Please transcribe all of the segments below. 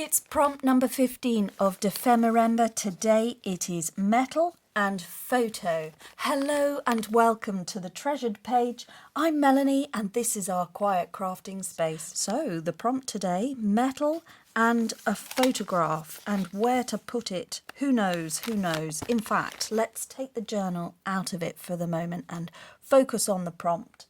It's prompt number 15 of Dephemerember. Today it is metal and photo. Hello and welcome to the treasured page. I'm Melanie and this is our quiet crafting space. So the prompt today, metal and a photograph, and where to put it, who knows, who knows. In fact, let's take the journal out of it for the moment and focus on the prompt.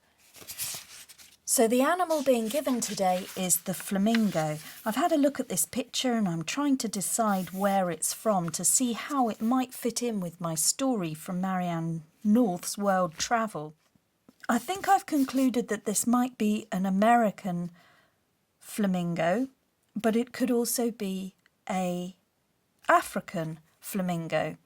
So the animal being given today is the flamingo. I've had a look at this picture and I'm trying to decide where it's from to see how it might fit in with my story from Marianne North's world travel. I think I've concluded that this might be an American flamingo, but it could also be an African flamingo.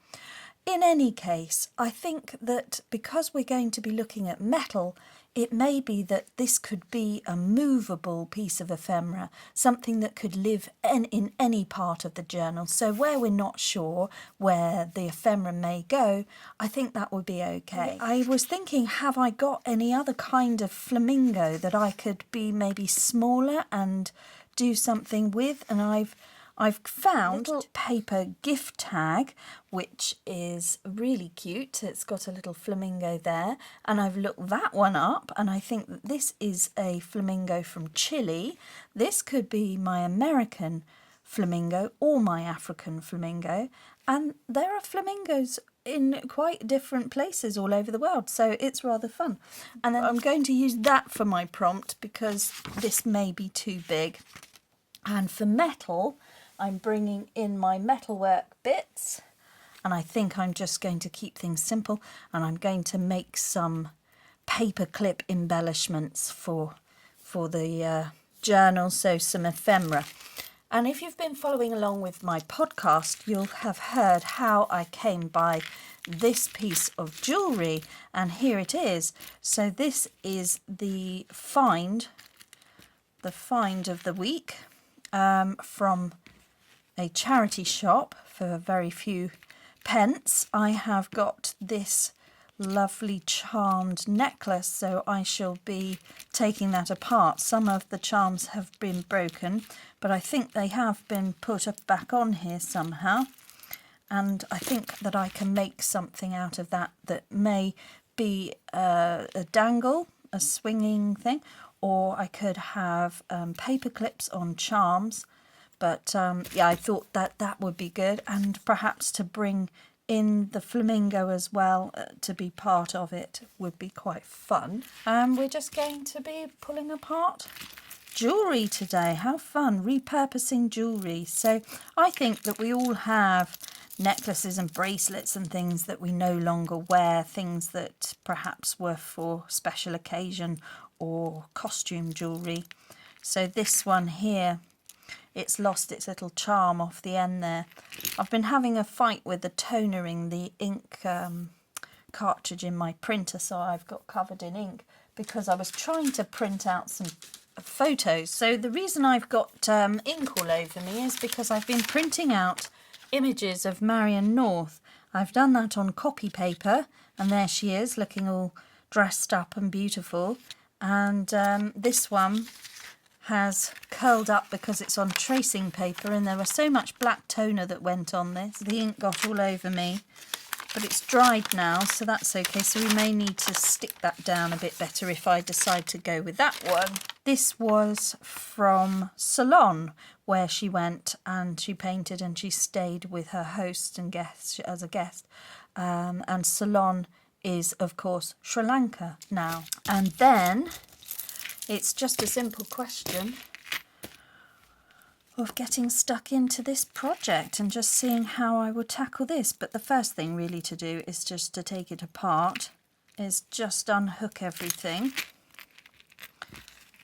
In any case, I think that because we're going to be looking at metal, it may be that this could be a movable piece of ephemera, something that could live in any part of the journal. So where we're not sure where the ephemera may go, I think that would be okay. I was thinking, have I got any other kind of flamingo that I could be maybe smaller and do something with? And I've found a little paper gift tag, which is really cute. It's got a little flamingo there, and I've looked that one up, and I think that this is a flamingo from Chile. This could be my American flamingo or my African flamingo, and there are flamingos in quite different places all over the world, so it's rather fun. And then I'm going to use that for my prompt because this may be too big. And for metal, I'm bringing in my metalwork bits, and I think I'm just going to keep things simple, and I'm going to make some paperclip embellishments for the journal, so some ephemera. And if you've been following along with my podcast, you'll have heard how I came by this piece of jewellery, and here it is. So this is the find of the week from a charity shop for very few pence. I have got this lovely charmed necklace, so I shall be taking that apart. Some of the charms have been broken, but I think they have been put back on here somehow, and I think that I can make something out of that may be a dangle, a swinging thing, or I could have paper clips on charms. But yeah, I thought that would be good, and perhaps to bring in the flamingo as well to be part of it would be quite fun. And we're just going to be pulling apart jewellery today. How fun, repurposing jewellery. So I think that we all have necklaces and bracelets and things that we no longer wear, things that perhaps were for special occasion or costume jewellery. So this one here, it's lost its little charm off the end there. I've been having a fight with the tonering, the ink cartridge in my printer, so I've got covered in ink because I was trying to print out some photos. So the reason I've got ink all over me is because I've been printing out images of Marianne North. I've done that on copy paper, and there she is looking all dressed up and beautiful. And this one has curled up because it's on tracing paper, and there was so much black toner that went on this. The ink got all over me, but it's dried now, so that's okay. So we may need to stick that down a bit better if I decide to go with that one. This was from Ceylon, where she went and she painted and she stayed with her host and guest as a guest. And Ceylon is, of course, Sri Lanka now. And then it's just a simple question of getting stuck into this project and just seeing how I would tackle this. But the first thing really to do is just to take it apart, is just unhook everything,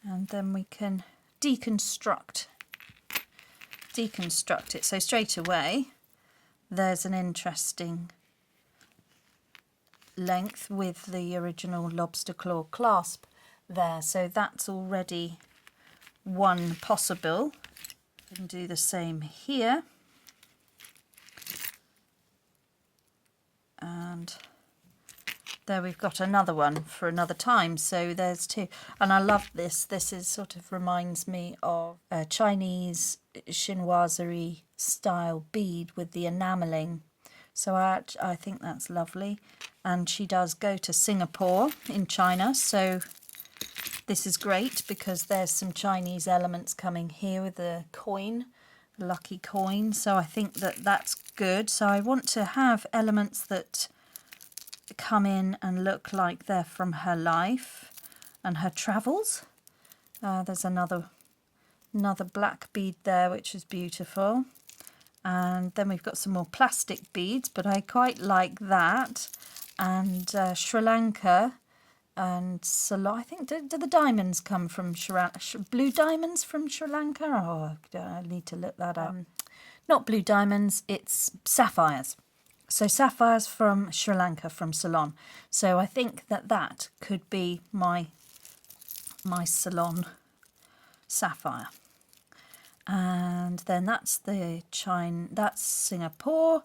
and then we can deconstruct it. So straight away there's an interesting length with the original lobster claw clasp there, so that's already one possible. We can do the same here, and There we've got another one for another time. So there's two. And I love this. This is sort of reminds me of a Chinese chinoiserie style bead with the enamelling. So I think that's lovely. And she does go to Singapore in China. So this is great because there's some Chinese elements coming here with the coin, the lucky coin. So I think that that's good. So I want to have elements that come in and look like they're from her life and her travels. There's another black bead there, which is beautiful. And then we've got some more plastic beads, but I quite like that. And Sri Lanka and Ceylon. I think, do the diamonds come from blue diamonds from Sri Lanka? Oh, I need to look that up. Not blue diamonds, it's sapphires. So sapphires from Sri Lanka, from Ceylon. So I think that that could be my Ceylon sapphire. And then that's that's Singapore.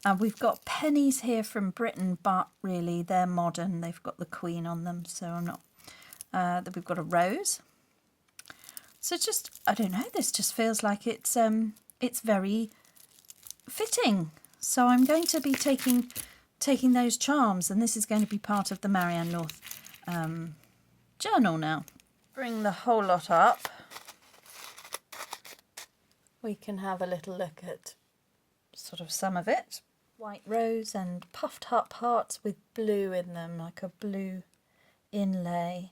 And we've got pennies here from Britain, but really they're modern. They've got the Queen on them, so I'm not. That we've got a rose. So just, I don't know. This just feels like it's very fitting. So I'm going to be taking those charms, and this is going to be part of the Marianne North journal now. Bring the whole lot up. We can have a little look at sort of some of it. White rose and puffed up hearts with blue in them, like a blue inlay.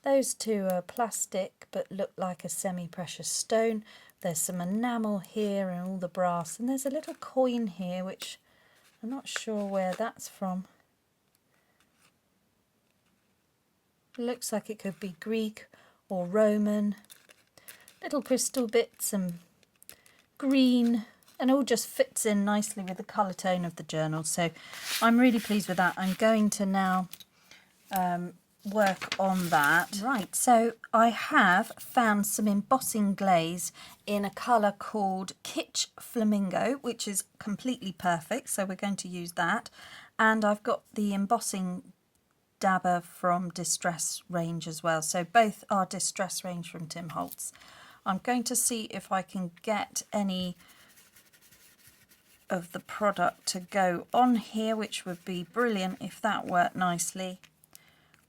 Those two are plastic but look like a semi-precious stone. There's some enamel here and all the brass, and there's a little coin here which I'm not sure where that's from. It looks like it could be Greek or Roman. Little crystal bits and green, and all just fits in nicely with the colour tone of the journal. So I'm really pleased with that. I'm going to now work on that. Right, so I have found some embossing glaze in a colour called Kitsch Flamingo, which is completely perfect, so we're going to use that. And I've got the embossing dabber from Distress range as well, so both are Distress range from Tim Holtz. I'm going to see if I can get any of the product to go on here, which would be brilliant if that worked nicely.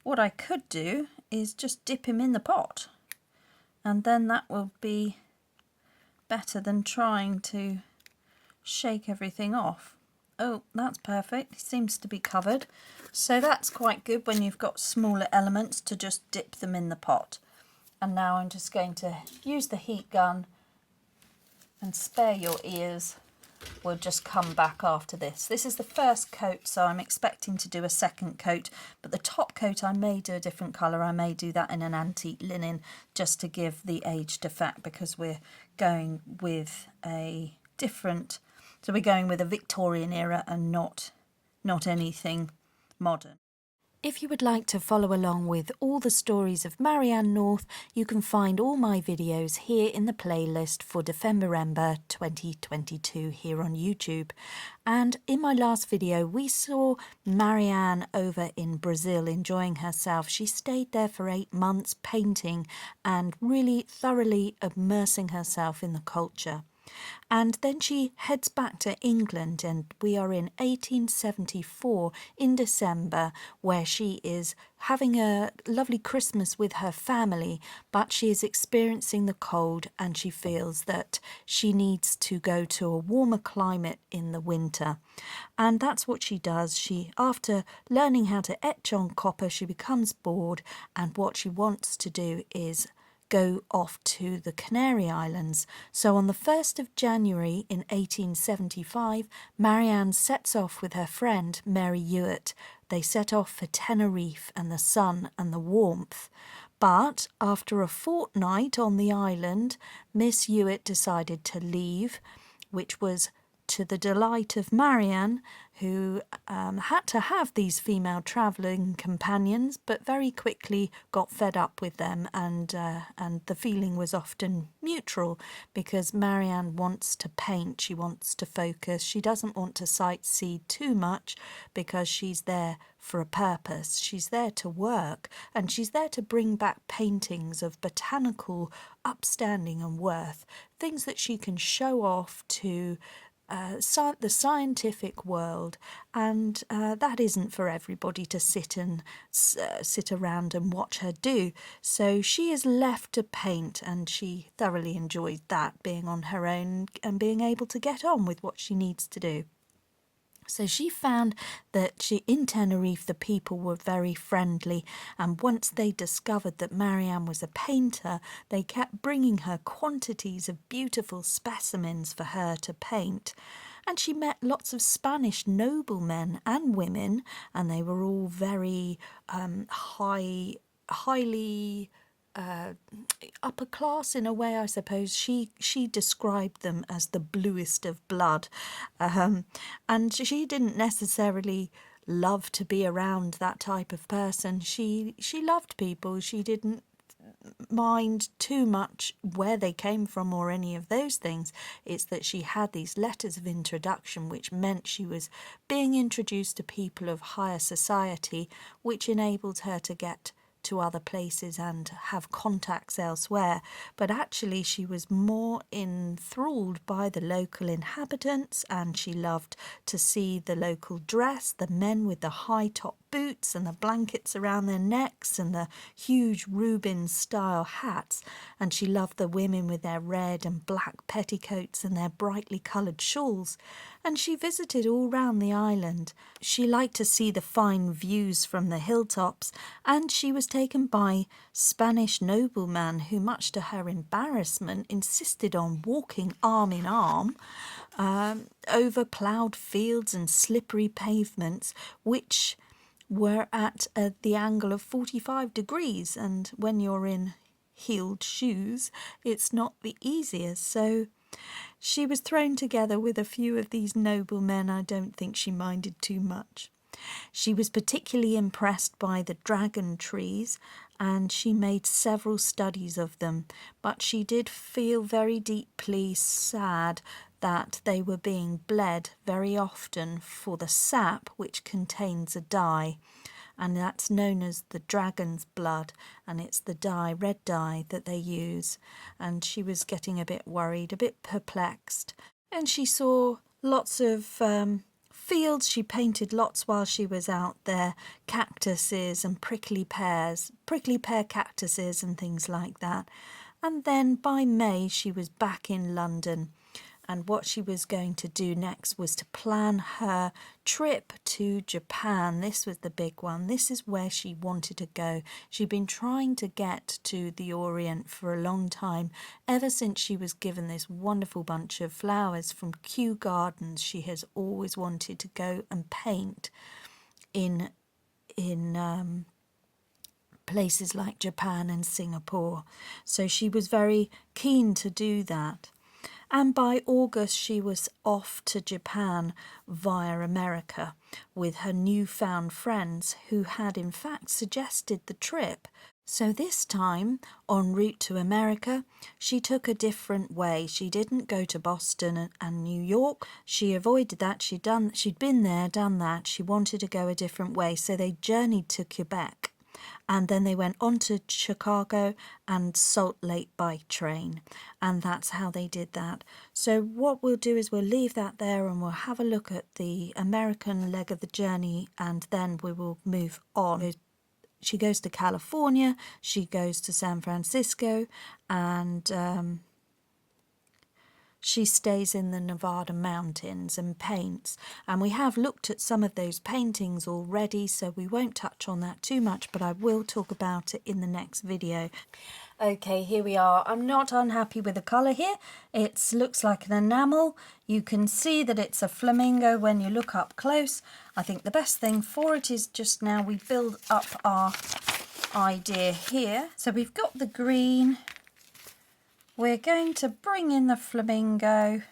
What I could do is just dip him in the pot, and then that will be better than trying to shake everything off. Oh, that's perfect. It seems to be covered. So that's quite good when you've got smaller elements to just dip them in the pot. And now I'm just going to use the heat gun, and spare your ears. We'll just come back after this. This is the first coat, so I'm expecting to do a second coat, but the top coat I may do a different colour. I may do that in an antique linen just to give the aged effect, because we're going with a different, so we're going with a Victorian era and not anything modern. If you would like to follow along with all the stories of Marianne North, you can find all my videos here in the playlist for Dephemerember 2022 here on YouTube. And in my last video, we saw Marianne over in Brazil enjoying herself. She stayed there for 8 months painting and really thoroughly immersing herself in the culture. And then she heads back to England, and we are in 1874 in December, where she is having a lovely Christmas with her family, but she is experiencing the cold and she feels that she needs to go to a warmer climate in the winter. And that's what she does. She, after learning how to etch on copper, she becomes bored, and what she wants to do is go off to the Canary Islands. So on the 1st of January in 1875, Marianne sets off with her friend Mary Ewart. They set off for Tenerife and the sun and the warmth. But after a fortnight on the island, Miss Ewart decided to leave, which was to the delight of Marianne, who had to have these female travelling companions, but very quickly got fed up with them, and the feeling was often mutual, because Marianne wants to paint, she wants to focus, she doesn't want to sightsee too much, because she's there for a purpose. She's there to work, and she's there to bring back paintings of botanical upstanding and worth, things that she can show off to the scientific world, and that isn't for everybody to sit around and watch her do. So she is left to paint, and she thoroughly enjoyed that, being on her own and being able to get on with what she needs to do. So she found that in Tenerife the people were very friendly, and once they discovered that Marianne was a painter, they kept bringing her quantities of beautiful specimens for her to paint. And she met lots of Spanish noblemen and women, and they were all very highly upper class in a way, I suppose. She described them as the bluest of blood, and she didn't necessarily love to be around that type of person. She loved people. She didn't mind too much where they came from or any of those things. It's that she had these letters of introduction, which meant she was being introduced to people of higher society, which enabled her to get to other places and have contacts elsewhere. But actually she was more enthralled by the local inhabitants, and she loved to see the local dress, the men with the high top boots and the blankets around their necks and the huge Rubens style hats, and she loved the women with their red and black petticoats and their brightly coloured shawls. And she visited all round the island. She liked to see the fine views from the hilltops, and she was taken by Spanish noblemen who, much to her embarrassment, insisted on walking arm in arm over ploughed fields and slippery pavements, which were at the angle of 45 degrees, and when you're in heeled shoes it's not the easiest. So she was thrown together with a few of these noblemen. I don't think she minded too much. She was particularly impressed by the dragon trees, and she made several studies of them, but she did feel very deeply sad that they were being bled very often for the sap, which contains a dye, and that's known as the dragon's blood, and it's the dye, red dye, that they use. And she was getting a bit worried, a bit perplexed, and she saw lots of fields. She painted lots while she was out there, cactuses and prickly pear cactuses and things like that. And then by May she was back in London, and what she was going to do next was to plan her trip to Japan. This was the big one. This is where she wanted to go. She'd been trying to get to the Orient for a long time. Ever since she was given this wonderful bunch of flowers from Kew Gardens, she has always wanted to go and paint in places like Japan and Singapore. So she was very keen to do that. And by August she was off to Japan via America with her newfound friends, who had in fact suggested the trip. So this time, en route to America, she took a different way. She didn't go to Boston and New York. She avoided that. She'd been there, done that. She wanted to go a different way. So they journeyed to Quebec, and then they went on to Chicago and Salt Lake by train, and that's how they did that. So what we'll do is we'll leave that there, and we'll have a look at the American leg of the journey, and then we will move on. She goes to California, she goes to San Francisco, and she stays in the Nevada mountains and paints. And we have looked at some of those paintings already, so we won't touch on that too much, but I will talk about it in the next video. Okay, here we are. I'm not unhappy with the colour here. It looks like an enamel. You can see that it's a flamingo when you look up close. I think the best thing for it is just now we build up our idea here. So we've got the green. We're going to bring in the flamingo,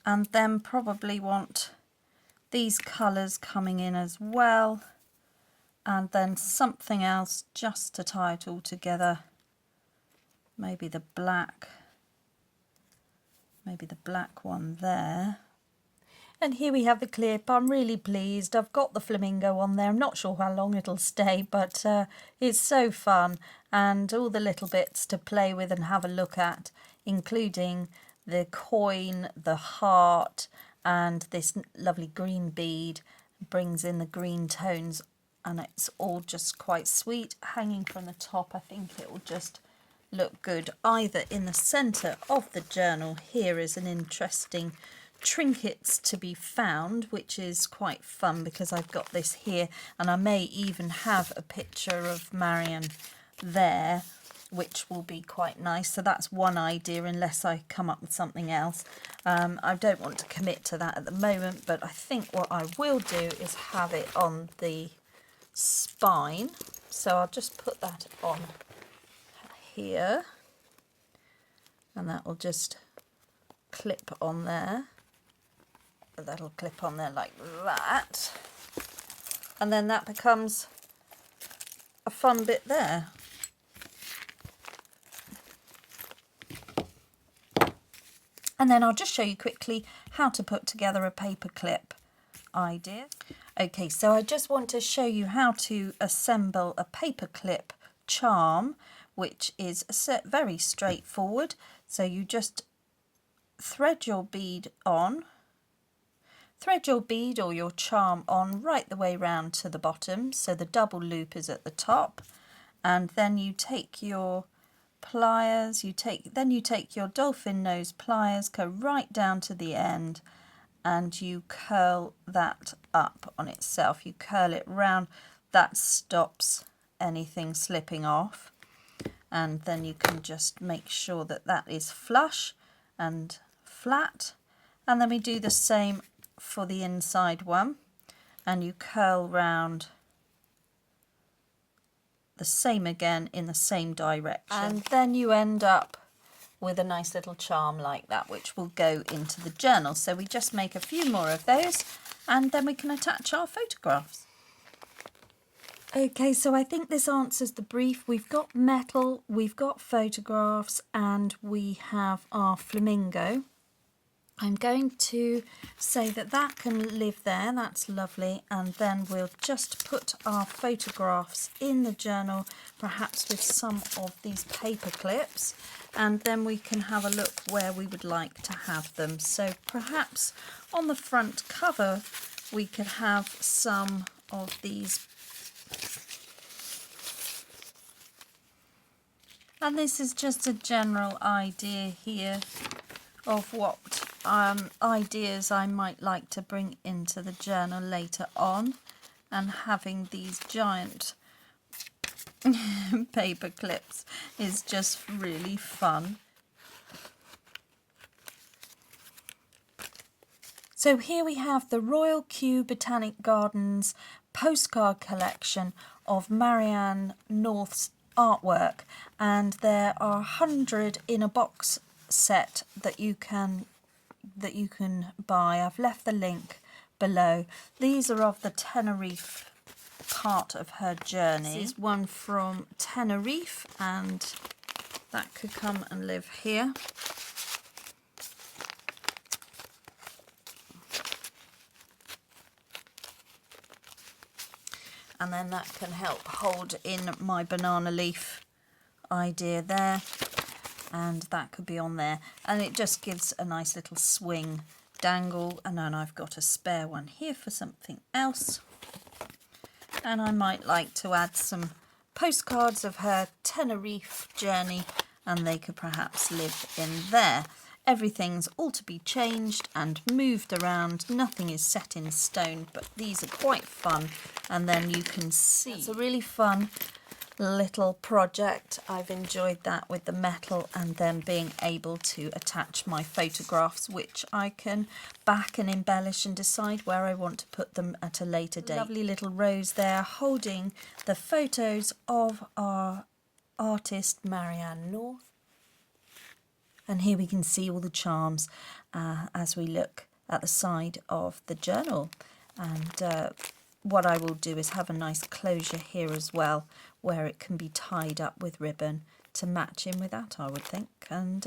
and then probably want these colours coming in as well, and then something else just to tie it all together. Maybe the black one there. And here we have the clip. I'm really pleased. I've got the flamingo on there. I'm not sure how long it'll stay, but it's so fun, and all the little bits to play with and have a look at, including the coin, the heart, and this lovely green bead brings in the green tones, and it's all just quite sweet. Hanging from the top, I think it will just look good either in the centre of the journal. Here is an interesting trinkets to be found, which is quite fun because I've got this here, and I may even have a picture of Marianne there, which will be quite nice. So that's one idea, unless I come up with something else. I don't want to commit to that at the moment, but I think what I will do is have it on the spine. So I'll just put that on here, and that will just clip on there. That'll clip on there like that, and then that becomes a fun bit there. And then I'll just show you quickly how to put together a paper clip idea. Okay, so I just want to show you how to assemble a paper clip charm, which is very straightforward. So you just thread your bead on. Thread your bead or your charm on right the way round to the bottom, so the double loop is at the top, and then you take your pliers, then you take your dolphin nose pliers, go right down to the end, and you curl that up on itself. You curl it round, that stops anything slipping off, and then you can just make sure that that is flush and flat, and then we do the same for the inside one, and you curl round the same again in the same direction, and then you end up with a nice little charm like that, which will go into the journal. So we just make a few more of those, and then we can attach our photographs. Okay, so I think this answers the brief. We've got metal, we've got photographs, and we have our flamingo. I'm going to say that that can live there, that's lovely, and then we'll just put our photographs in the journal, perhaps with some of these paper clips, and then we can have a look where we would like to have them. So perhaps on the front cover we could have some of these. And this is just a general idea here of what ideas I might like to bring into the journal later on, and having these giant paper clips is just really fun. So here we have the Royal Kew Botanic Gardens postcard collection of Marianne North's artwork, and there are 100 in a box set that you can buy. I've left the link below. These are of the Tenerife part of her journey. This is one from Tenerife, and that could come and live here. And then that can help hold in my banana leaf idea there, and that could be on there, and it just gives a nice little swing dangle. And then I've got a spare one here for something else, and I might like to add some postcards of her Tenerife journey, and they could perhaps live in there. Everything's all to be changed and moved around. Nothing is set in stone, but these are quite fun. And then you can see it's a really fun little project. I've enjoyed that with the metal, and then being able to attach my photographs, which I can back and embellish and decide where I want to put them at a later date. Lovely little rose there holding the photos of our artist Marianne North. And here we can see all the charms as we look at the side of the journal. And what I will do is have a nice closure here as well, where it can be tied up with ribbon to match in with that, I would think. And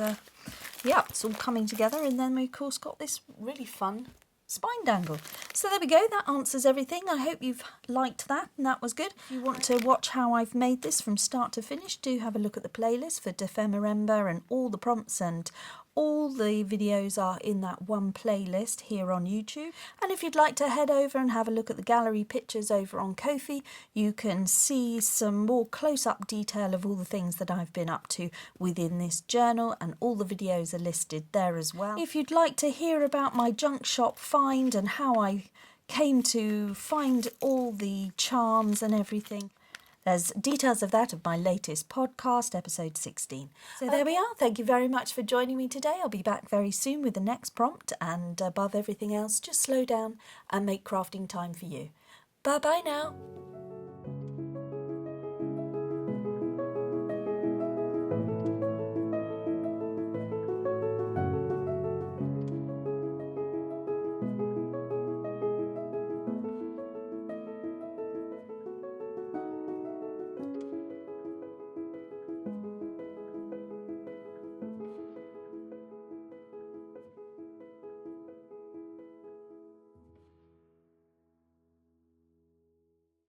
yeah, it's all coming together. And then we of course got this really fun spine dangle. So there we go, that answers everything. I hope you've liked that and that was good. If you want to watch how I've made this from start to finish, do have a look at the playlist for Dephemerember, and all the prompts and all the videos are in that one playlist here on YouTube. And if you'd like to head over and have a look at the gallery pictures over on Ko-fi, you can see some more close-up detail of all the things that I've been up to within this journal, and all the videos are listed there as well. If you'd like to hear about my junk shop find and how I came to find all the charms and everything, there's details of that of my latest podcast, episode 16. So there we are. Thank you very much for joining me today. I'll be back very soon with the next prompt, and above everything else, just slow down and make crafting time for you. Bye-bye now.